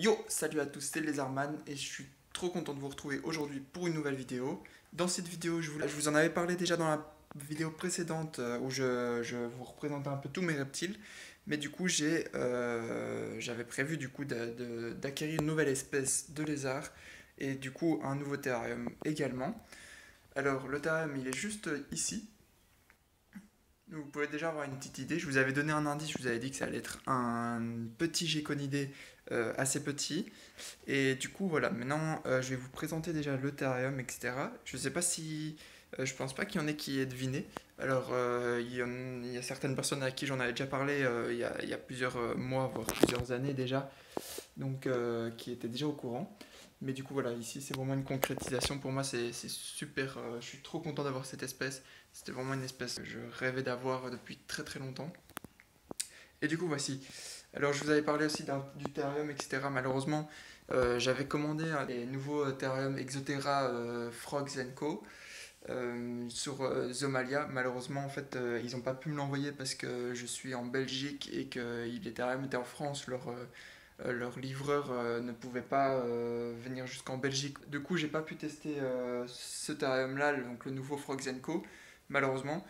Yo, salut à tous, c'est Lézardman et je suis trop content de vous retrouver aujourd'hui pour une nouvelle vidéo. Dans cette vidéo, je vous en avais parlé déjà dans la vidéo précédente où je vous représentais un peu tous mes reptiles. Mais du coup, j'avais prévu du coup d'acquérir une nouvelle espèce de lézard et du coup un nouveau terrarium également. Alors, le terrarium, il est juste ici. Vous pouvez déjà avoir une petite idée. Je vous avais donné un indice, je vous avais dit que ça allait être un petit géconidé assez petit. Et du coup, voilà, maintenant je vais vous présenter déjà le terrarium, etc. Je sais pas si. Je pense pas qu'il y en ait qui aient deviné. Alors, il y a certaines personnes à qui j'en avais déjà parlé il y a plusieurs mois, voire plusieurs années déjà, donc qui étaient déjà au courant. Mais du coup, voilà, ici c'est vraiment une concrétisation. Pour moi, c'est super. Je suis trop content d'avoir cette espèce. C'était vraiment une espèce que je rêvais d'avoir depuis très très longtemps. Et du coup, voici. Alors, je vous avais parlé aussi du terrarium, etc. Malheureusement, j'avais commandé les nouveaux terrariums Exoterra Frogs Co. Sur Zomalia. Malheureusement, en fait, ils n'ont pas pu me l'envoyer parce que je suis en Belgique et que les terrariums étaient en France. Leur livreur ne pouvait pas venir jusqu'en Belgique. Du coup, j'ai pas pu tester ce terrarium-là, donc le nouveau Frogs Co. Malheureusement.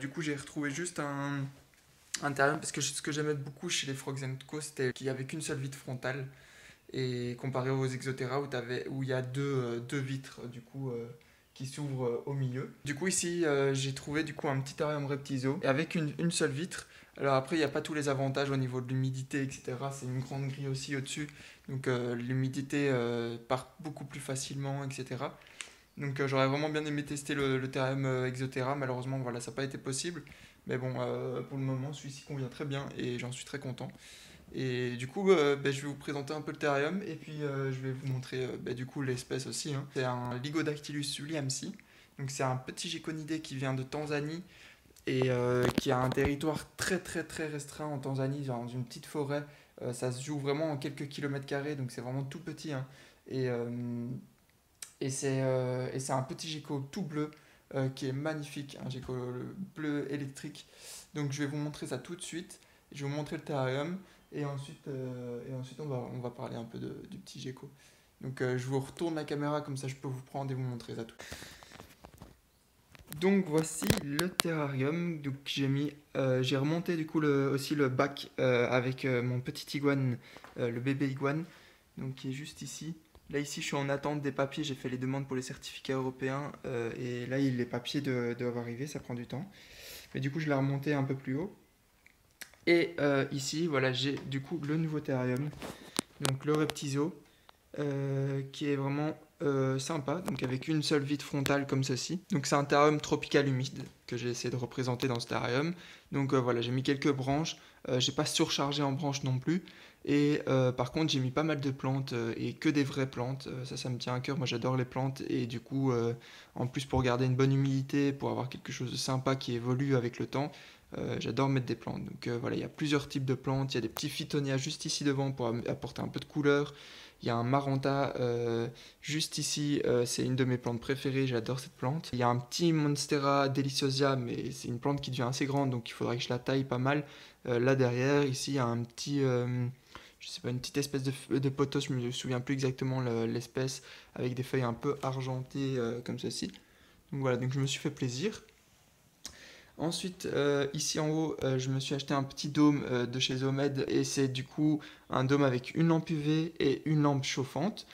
Du coup, j'ai retrouvé juste un terrarium parce que ce que j'aimais beaucoup chez les Frogs Co, c'était qu'il n'y avait qu'une seule vitre frontale. Et comparé aux Exoterra où il y a deux vitres du coup qui s'ouvrent au milieu. Du coup ici j'ai trouvé du coup un petit terrarium Reptiso avec une seule vitre. Alors après il n'y a pas tous les avantages au niveau de l'humidité, etc. C'est une grande grille aussi au-dessus. Donc l'humidité part beaucoup plus facilement, etc. Donc j'aurais vraiment bien aimé tester le terrarium Exoterra. Malheureusement voilà ça n'a pas été possible. Mais bon pour le moment celui-ci convient très bien et j'en suis très content. Et du coup, je vais vous présenter un peu le terrarium et puis je vais vous montrer du coup l'espèce aussi, hein. C'est un Ligodactylus williamsi. Donc c'est un petit géconidé qui vient de Tanzanie et qui a un territoire très très très restreint en Tanzanie, dans une petite forêt. Ça se joue vraiment en quelques kilomètres carrés, donc c'est vraiment tout petit, hein. Et, euh, et c'est un petit gecko tout bleu qui est magnifique, un gecko bleu électrique. Donc je vais vous montrer ça tout de suite. Je vais vous montrer le terrarium et ensuite on va parler un peu du petit gecko. Donc je vous retourne la caméra comme ça je peux vous prendre et vous montrer ça tout. Donc voici le terrarium. Donc j'ai remonté du coup aussi le bac avec mon petit iguane, le bébé iguane, donc qui est juste ici. Là ici je suis en attente des papiers, j'ai fait les demandes pour les certificats européens et là les papiers doivent arriver, ça prend du temps. Mais du coup je l'ai remonté un peu plus haut. Et ici voilà j'ai du coup le nouveau terrarium, donc le Reptiso, qui est vraiment sympa, donc avec une seule vitre frontale comme ceci. Donc c'est un terrarium tropical humide que j'ai essayé de représenter dans ce terrarium. Donc voilà, j'ai mis quelques branches, j'ai pas surchargé en branches non plus. Et par contre, j'ai mis pas mal de plantes et que des vraies plantes. Ça me tient à cœur. Moi, j'adore les plantes et du coup, en plus pour garder une bonne humidité, pour avoir quelque chose de sympa qui évolue avec le temps, j'adore mettre des plantes. Donc voilà, il y a plusieurs types de plantes. Il y a des petits phytonias juste ici devant pour apporter un peu de couleur. Il y a un Maranta juste ici, c'est une de mes plantes préférées, j'adore cette plante. Il y a un petit Monstera deliciosa, mais c'est une plante qui devient assez grande, donc il faudrait que je la taille pas mal. Là derrière, ici, il y a un petit, je sais pas, une petite espèce de pothos, je me souviens plus exactement l'espèce, avec des feuilles un peu argentées comme ceci. Donc voilà, donc je me suis fait plaisir. Ensuite, ici en haut, je me suis acheté un petit dôme de chez Zomed et c'est du coup un dôme avec une lampe UV et une lampe chauffante.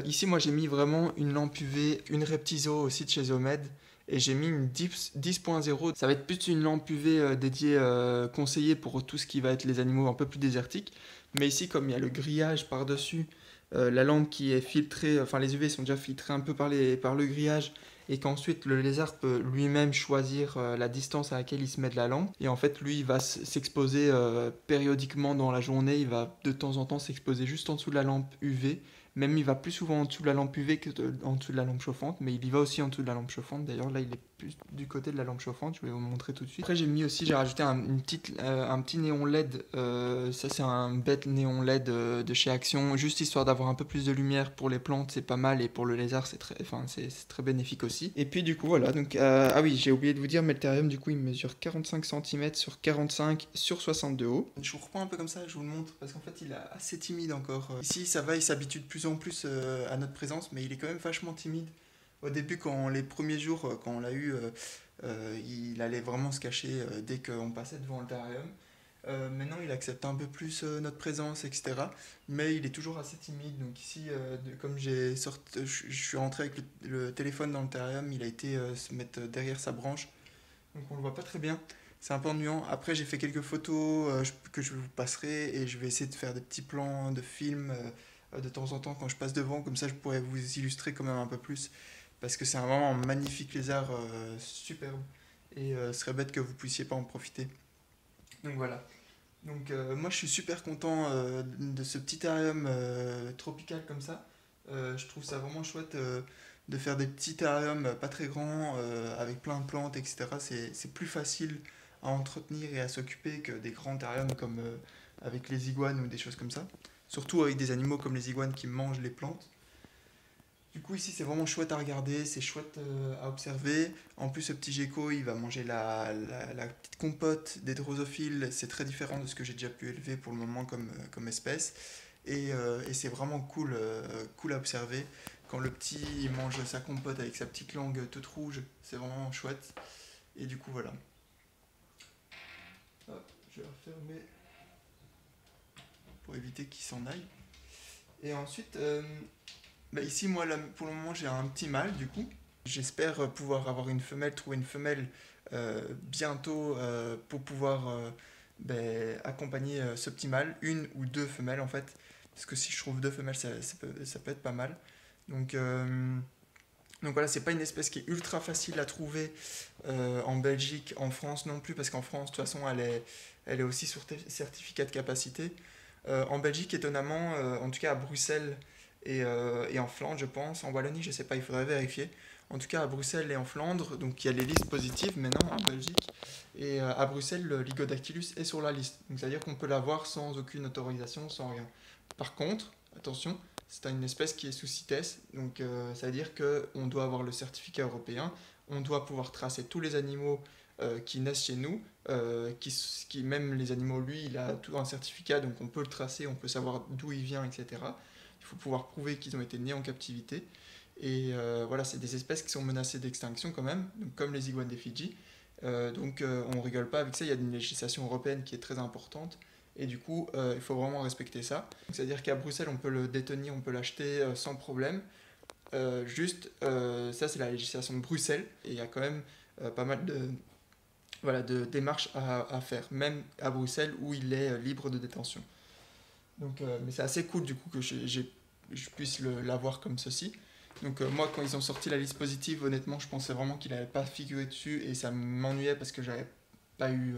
Ici, moi j'ai mis vraiment une lampe UV, une Reptiso aussi de chez Zomed et j'ai mis une 10.0. Ça va être plus une lampe UV dédiée, conseillée pour tout ce qui va être les animaux un peu plus désertiques. Mais ici, comme il y a le grillage par-dessus, la lampe qui est filtrée, enfin les UV sont déjà filtrés un peu par le grillage et qu'ensuite le lézard peut lui-même choisir la distance à laquelle il se met de la lampe. Et en fait, lui, il va s'exposer périodiquement dans la journée, il va de temps en temps s'exposer juste en dessous de la lampe UV, Même il va plus souvent en dessous de la lampe UV que en dessous de la lampe chauffante, mais il y va aussi en dessous de la lampe chauffante. D'ailleurs là il est plus du côté de la lampe chauffante, je vais vous montrer tout de suite. Après j'ai rajouté un petit néon LED, ça c'est un bête néon LED de chez Action, juste histoire d'avoir un peu plus de lumière pour les plantes, c'est pas mal, et pour le lézard c'est très bénéfique aussi. Et puis du coup voilà, donc ah oui, j'ai oublié de vous dire, mais le terrarium du coup il mesure 45 cm sur 45 sur 62 haut. Je vous reprends un peu comme ça, je vous le montre, parce qu'en fait il est assez timide encore. Ici ça va, il s'habitue de plus en plus à notre présence, mais il est quand même vachement timide. Au début, les premiers jours, quand on l'a eu, il allait vraiment se cacher dès qu'on passait devant le terrarium. Maintenant, il accepte un peu plus notre présence, etc. Mais il est toujours assez timide. Donc ici, comme je suis rentré avec le téléphone dans le terrarium, il a été se mettre derrière sa branche. Donc on le voit pas très bien. C'est un peu ennuyant. Après, j'ai fait quelques photos que je vous passerai et je vais essayer de faire des petits plans de films de temps en temps quand je passe devant. Comme ça, je pourrais vous illustrer quand même un peu plus. Parce que c'est vraiment un magnifique lézard superbe. Et ce serait bête que vous puissiez pas en profiter. Donc voilà. Donc moi je suis super content de ce petit terrarium tropical comme ça. Je trouve ça vraiment chouette de faire des petits terrariums pas très grands avec plein de plantes, etc. C'est plus facile à entretenir et à s'occuper que des grands terrariums comme avec les iguanes ou des choses comme ça. Surtout avec des animaux comme les iguanes qui mangent les plantes. Du coup, ici, c'est vraiment chouette à regarder, c'est chouette à observer. En plus, ce petit gecko, il va manger la petite compote des drosophiles. C'est très différent de ce que j'ai déjà pu élever pour le moment comme espèce. Et c'est vraiment cool à observer. Quand le petit il mange sa compote avec sa petite langue toute rouge, c'est vraiment chouette. Et du coup, voilà. Hop, je vais refermer pour éviter qu'il s'en aille. Et ensuite, bah ici, moi, là, pour le moment, j'ai un petit mâle, du coup. J'espère pouvoir avoir une femelle, trouver une femelle bientôt pour pouvoir accompagner ce petit mâle, une ou deux femelles en fait. Parce que si je trouve deux femelles, ça peut être pas mal. Donc, euh, donc voilà, c'est pas une espèce qui est ultra facile à trouver en Belgique, en France non plus, parce qu'en France, de toute façon, elle est aussi sur certificat de capacité. En Belgique, étonnamment, en tout cas à Bruxelles et en Flandre, je pense. En Wallonie, je sais pas, il faudrait vérifier. En tout cas, à Bruxelles et en Flandre, donc il y a les listes positives maintenant en Belgique. Et à Bruxelles, le Lygodactylus est sur la liste. Donc c'est-à-dire qu'on peut l'avoir sans aucune autorisation, sans rien. Par contre, attention, c'est une espèce qui est sous CITES. Donc ça veut dire qu'on doit avoir le certificat européen. On doit pouvoir tracer tous les animaux qui naissent chez nous. Même les animaux, lui, il a tout un certificat, donc on peut le tracer, on peut savoir d'où il vient, etc. Il faut pouvoir prouver qu'ils ont été nés en captivité. Et voilà, c'est des espèces qui sont menacées d'extinction quand même, donc comme les iguanes des Fidji. On rigole pas avec ça, il y a une législation européenne qui est très importante. Et du coup, il faut vraiment respecter ça. C'est-à-dire qu'à Bruxelles, on peut le détenir, on peut l'acheter sans problème. Ça, c'est la législation de Bruxelles. Et il y a quand même pas mal de démarches à faire, même à Bruxelles où il est libre de détention. Mais c'est assez cool du coup que je puisse l'avoir comme ceci. Donc moi, quand ils ont sorti la liste positive, honnêtement, je pensais vraiment qu'il n'allait pas figurer dessus et ça m'ennuyait parce que j'avais pas eu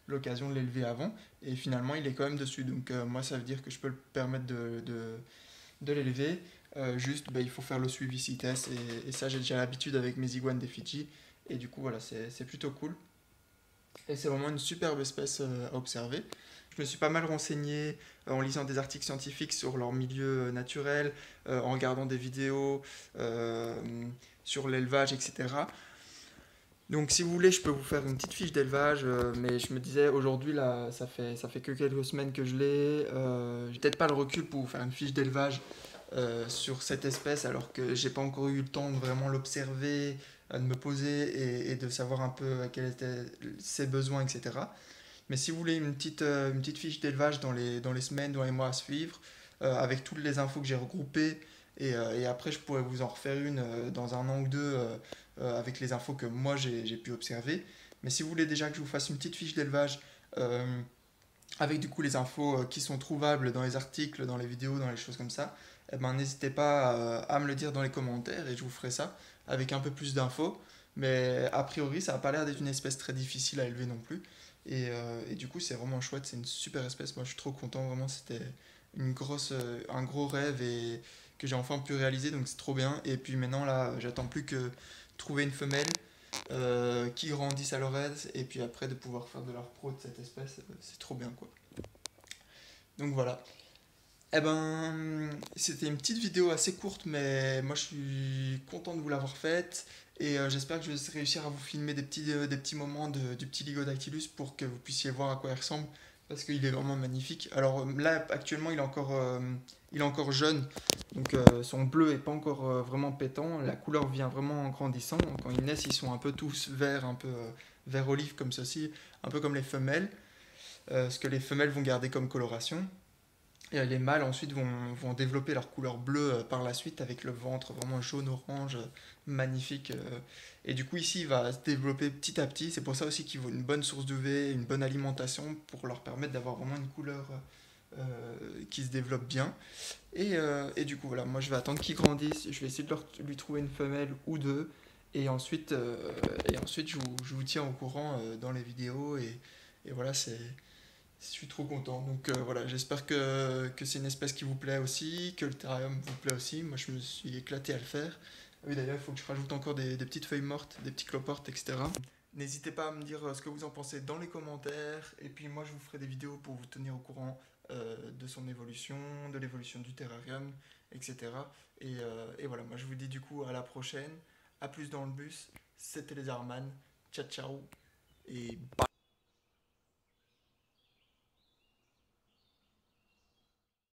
l'occasion de l'élever avant. Et finalement, il est quand même dessus. Donc moi, ça veut dire que je peux le permettre de l'élever. Il faut faire le suivi CITES et ça, j'ai déjà l'habitude avec mes iguanes des Fidji. Et du coup, voilà, c'est plutôt cool. Et c'est vraiment une superbe espèce à observer. Je me suis pas mal renseigné en lisant des articles scientifiques sur leur milieu naturel, en regardant des vidéos sur l'élevage, etc. Donc si vous voulez, je peux vous faire une petite fiche d'élevage, mais je me disais aujourd'hui, là, ça fait que quelques semaines que je l'ai. J'ai peut-être pas le recul pour vous faire une fiche d'élevage sur cette espèce alors que j'ai pas encore eu le temps de vraiment l'observer, de me poser et de savoir un peu quels étaient ses besoins, etc. Mais si vous voulez une petite fiche d'élevage dans les semaines, dans les mois à suivre, avec toutes les infos que j'ai regroupées, et après je pourrais vous en refaire une dans un an ou deux avec les infos que moi j'ai pu observer. Mais si vous voulez déjà que je vous fasse une petite fiche d'élevage euh, avec du coup les infos qui sont trouvables dans les articles, dans les vidéos, dans les choses comme ça, eh ben, n'hésitez pas à me le dire dans les commentaires et je vous ferai ça avec un peu plus d'infos. Mais a priori, ça n'a pas l'air d'être une espèce très difficile à élever non plus. Et du coup, c'est vraiment chouette, c'est une super espèce. Moi, je suis trop content, vraiment, c'était un gros rêve et que j'ai enfin pu réaliser, donc c'est trop bien. Et puis maintenant là, j'attends plus que trouver une femelle qui grandisse à leur aise, et puis après de pouvoir faire de leur pro de cette espèce, c'est trop bien quoi. Donc voilà. Eh ben, c'était une petite vidéo assez courte, mais moi je suis content de vous l'avoir faite. Et j'espère que je vais réussir à vous filmer des petits moments du petit Ligodactylus pour que vous puissiez voir à quoi il ressemble. Parce qu'il est vraiment magnifique. Alors là, actuellement, il est encore jeune. Donc son bleu est pas encore vraiment pétant. La couleur vient vraiment en grandissant. Quand ils naissent, ils sont un peu tous verts, un peu vert olive comme ceci. Un peu comme les femelles. Ce que les femelles vont garder comme coloration. Et les mâles ensuite vont développer leur couleur bleue par la suite avec le ventre vraiment jaune-orange, magnifique. Et du coup ici il va se développer petit à petit. C'est pour ça aussi qu'il faut une bonne source d'UV, une bonne alimentation pour leur permettre d'avoir vraiment une couleur qui se développe bien. Et du coup voilà, moi je vais attendre qu'il grandisse. Je vais essayer de lui trouver une femelle ou deux. Et ensuite je vous tiens au courant dans les vidéos. Et voilà, je suis trop content. Donc voilà, j'espère que c'est une espèce qui vous plaît aussi, que le terrarium vous plaît aussi. Moi, je me suis éclaté à le faire. Ah oui, d'ailleurs, il faut que je rajoute encore des petites feuilles mortes, des petits cloportes, etc. N'hésitez pas à me dire ce que vous en pensez dans les commentaires. Et puis moi, je vous ferai des vidéos pour vous tenir au courant de son évolution, de l'évolution du terrarium, etc. Et voilà, moi, je vous dis du coup à la prochaine. À plus dans le bus. C'était les Arman. Ciao, ciao. Et bye.